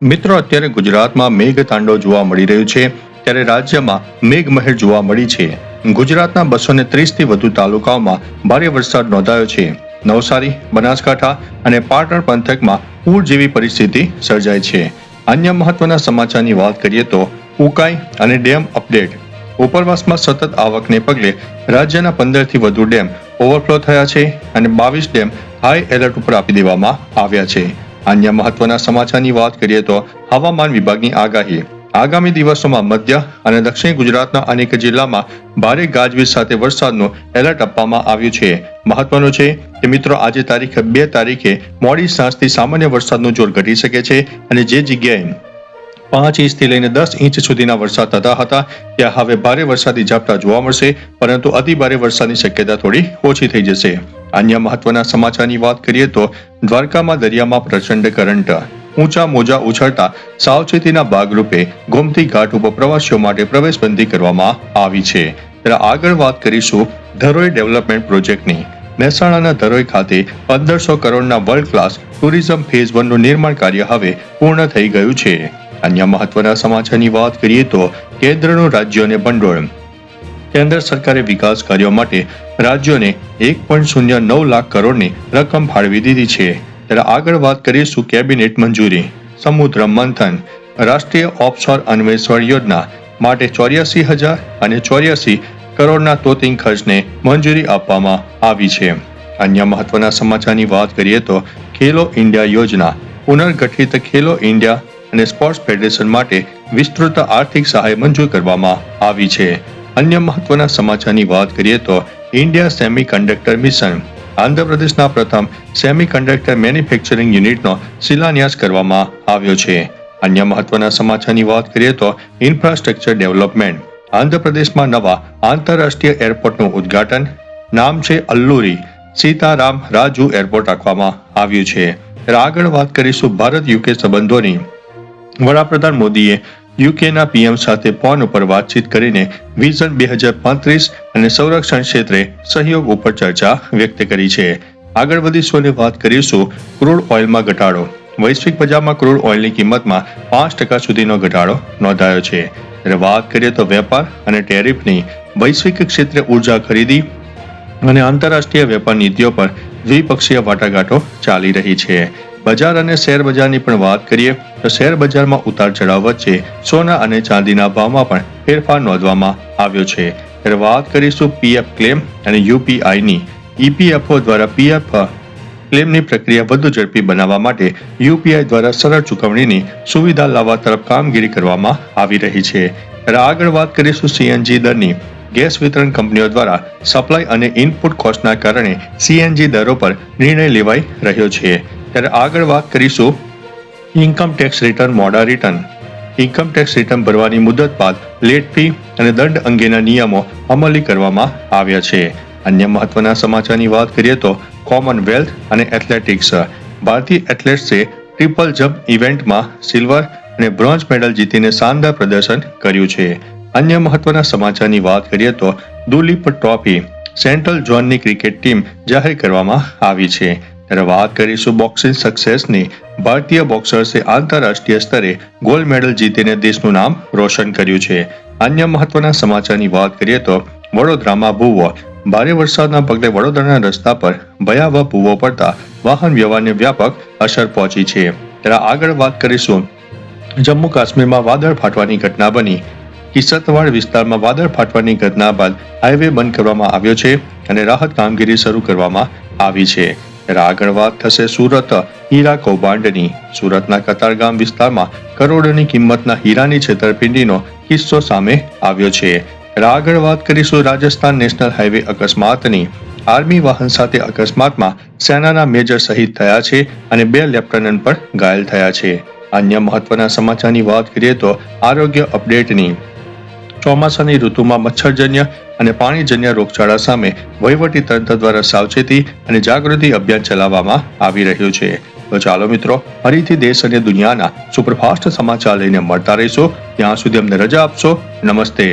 મિત્રો, અત્યારે ગુજરાતમાં મેઘતાંડવ જોવા મળી રહ્યું છે, ત્યારે રાજ્યમાં મેઘમહેર જોવા મળી છે. ગુજરાતના 230થી વધુ તાલુકાઓમાં ભારે વરસાદ નોંધાયો છે. નવસારી, બનાસકાંઠા અને પાટણ પંથકમાં પૂર જેવી પરિસ્થિતિ સર્જાઈ છે. અન્ય મહત્વના સમાચારની વાત કરીએ તો ઉકાઈ અને ડેમ અપડેટ. ઉપરવાસમાં સતત આવકને પગલે રાજ્યના 15થી વધુ ડેમ ઓવરફ્લો થયા છે અને 22 ડેમ હાઈ એલર્ટ ઉપર આપી દેવામાં આવ્યા છે. અન્ય મહત્વના સમાચારની વાત કરીએ તો હવામાન વિભાગની આગાહી. આગામી દિવસોમાં મધ્ય અને દક્ષિણ ગુજરાતના અનેક જિલ્લામાં ભારે ગાજવીજ સાથે વરસાદનું એલર્ટ આપવામાં આવ્યું છે. મહત્વનું છે કે મિત્રો, આજે તારીખ 2 તારીખે મોડી સાંજથી સામાન્ય વરસાદનું જોર ઘટી શકે છે અને જે જગ્યાએ 5 ઇંચથી લઈને 10 ઇંચ સુધીના વરસાદ થતા હતા ત્યાં હવે ભારે વરસાદી ઝાપટા જોવા મળશે, પરંતુ અતિ ભારે વરસાદની શક્યતા થોડી ઓછી થઈ જશે. અન્ય મહત્વના સમાચારની વાત કરીએ તો દ્વારકામાં દરિયામાં પ્રચંડ કરંટ. ઊંચા મોજા ઉછળતા સાવચેતીના ભાગરૂપે ગોમતી ઘાટ ઉપર પ્રવાસીઓ માટે પ્રવેશબંધી કરવામાં આવી છે. ત્યારે આગળ વાત કરીશું ધરોઈ ડેવલપમેન્ટ પ્રોજેક્ટની. મહેસાણાના ધરોઈ ખાતે 1500 કરોડના વર્લ્ડ ક્લાસ ટુરિઝમ ફેઝ 1 નું નિર્માણ કાર્ય હવે પૂર્ણ થઈ ગયું છે. અન્ય મહત્વના સમાચારની વાત કરીએ તો કેન્દ્રનું રાજ્યોને ભંડોળ. કેન્દ્ર સરકારે વિકાસ કાર્યો માટે રાજ્યોને 1.09 લાખ કરોડની રકમ ફાળવી દીધી છે. ત્યારે આગળ વાત કરીશું કેબિનેટ મંજૂરી. સમુદ્ર મંથન. રાષ્ટ્રીય ઓફશોર અન્વેષણ યોજના માટે 84,000 અને 84 કરોડના તોતિંગ ખર્ચને મંજૂરી આપવામાં આવી છે. અન્ય મહત્વના સમાચારની વાત કરીએ તો ખેલો ઇન્ડિયા યોજના. પુનર્ગઠિત ખેલો ઇન્ડિયા અને સ્પોર્ટ્સ ફેડરેશન માટે વિસ્તૃત આર્થિક સહાય મંજૂર કરવામાં આવી છે. અન્ય મહત્વના સમાચારની વાત કરીએ તો ઇન્ડિયા સેમિકન્ડક્ટર મિશન. આંધ્રપ્રદેશના પ્રથમ સેમિકન્ડક્ટર મેન્યુફેક્ચરિંગ યુનિટનો શિલાન્યાસ કરવામાં આવ્યો છે. અન્ય મહત્વના સમાચારની વાત કરીએ તો ઇન્ફ્રાસ્ટ્રક્ચર ડેવલપમેન્ટ. આંધ્રપ્રદેશમાં નવા આંતરરાષ્ટ્રીય એરપોર્ટનું ઉદ્ઘાટન. નામ છે અલ્લુરી સીતારામ રાજુ એરપોર્ટ રાખવામાં આવ્યું છે. આગળ વાત કરીશું ભારત યુકે સંબંધોની. વડાપ્રધાન મોદીએ યુકેના પીએમ સાથે ફોન ઉપર વાતચીત કરીને વિઝન 2035 અને સંરક્ષણ ક્ષેત્રે સહયોગ ઉપર ચર્ચા વ્યક્ત કરી છે. આગળ વધીશું અને વાત કરીશું ક્રૂડ ઓઇલમાં ઘટાડો. વૈશ્વિક બજારમાં ક્રૂડ ઓઇલની કિંમતમાં 5% સુધીનો ઘટાડો નોંધાયો છે. ત્યારે વાત કરીએ તો વેપાર અને ટેરિફની. વૈશ્વિક ક્ષેત્રે ઉર્જા ખરીદી અને આંતરરાષ્ટ્રીય વેપાર નીતિઓ પર દ્વિપક્ષીય વાટાઘાટો ચાલી રહી છે. બજાર અને શેર બજારની પણ વાત કરીએ તો શેર બજારમાં ઉતાર ચઢાવ વચ્ચે સોના અને ચાંદીના ભાવમાં પણ ફેરફાર નોંધવામાં આવ્યો છે. ત્યારે વાત કરીશું પીએફ ક્લેમ અને યુપીઆઈની. ઈપીએફઓ દ્વારા પીએફ ક્લેમની પ્રક્રિયા વધુ ઝડપી બનાવવા માટે યુપીઆઈ દ્વારા સરળ ચૂકવણીની સુવિધા લાવવા તરફ કામગીરી કરવામાં આવી રહી છે. ત્યારે આગળ વાત કરીશું સીએનજી દરની. ગેસ વિતરણ કંપનીઓ દ્વારા સપ્લાય અને ઇનપુટ કોસ્ટના કારણે સીએનજી દરો પર નિર્ણય લેવાઈ રહ્યો છે. ત્યારે આગળ વાત કરીશું ઇન્કમ ટેક્સ રિટર્ન મોડા રિટર્ન. ઇન્કમ ટેક્સ રિટર્ન ભરવાની મુદત બાદ લેટ ફી અને દંડ અંગેના નિયમો અમલી કરવામાં આવ્યા છે. અન્ય મહત્વના સમાચારની વાત કરીએ તો કોમનવેલ્થ અને એથ્લેટિક્સ. ભારતીય એથ્લેટ્સે ટ્રિપલ જમ્પ ઇવેન્ટમાં સિલ્વર અને બ્રોન્ઝ મેડલ જીતીને શાનદાર પ્રદર્શન કર્યું છે. અન્ય મહત્વના સમાચારની વાત કરીએ તો દુલીપ ટ્રોફી. સેન્ટ્રલ ઝોનની ક્રિકેટ ટીમ જાહેર કરવામાં આવી છે. ત્યારે વાત કરીશું બોક્સિંગ સક્સેસની. ભારતીય બોક્સર્સે આંતરરાષ્ટ્રીય સ્તરે ગોલ્ડ મેડલ જીતીને દેશનું નામ રોશન કર્યું છે. અન્ય મહત્વના સમાચારની વાત કરીએ તો વડોદરામાં ભૂવો. ભારે વરસાદના પગલે વડોદરાના રસ્તા પર ભયાવહ ભૂવો પડતા વાહન વ્યવહારને વ્યાપક અસર પહોંચી છે. ત્યારે આગળ વાત કરીશું જમ્મુ કાશ્મીરમાં વાદળ ફાટવાની ઘટના બની. કિસતવાડ વિસ્તારમાં વાદળ ફાટવાની ઘટના બાદ હાઈવે બંધ કરવામાં આવ્યો છે અને રાહત કામગીરી શરૂ કરવામાં આવી છે. ત્યારે આગળ વાત થશે સુરત હીરા કૌભાંડની. સુરતના કતારગામ વિસ્તારમાં કરોડોની કિંમતના હીરાની છેતરપિંડીનો કિસ્સો સામે આવ્યો છે. ત્યારે આગળ વાત કરીશું રાજસ્થાન નેશનલ હાઈવે અકસ્માતની. આર્મી વાહન સાથે અકસ્માતમાં સેનાના મેજર શહીદ થયા છે અને 2 લેફ્ટનન્ટ પણ ઘાયલ થયા છે. અન્ય મહત્વના સમાચારની વાત કરીએ તો આરોગ્ય અપડેટની. ચોમાસાની ઋતુમાં મચ્છરજન્ય અને પાણીજન્ય રોગચાળા સામે વહીવટી તંત્ર દ્વારા સાવચેતી અને જાગૃતિ અભિયાન ચલાવવામાં આવી રહ્યું છે. તો ચાલો મિત્રો, ફરીથી દેશ અને દુનિયાના સુપરફાસ્ટ સમાચાર લઈને મળતા રહીશું. ત્યાં સુધી અમને રજા આપશો. નમસ્તે.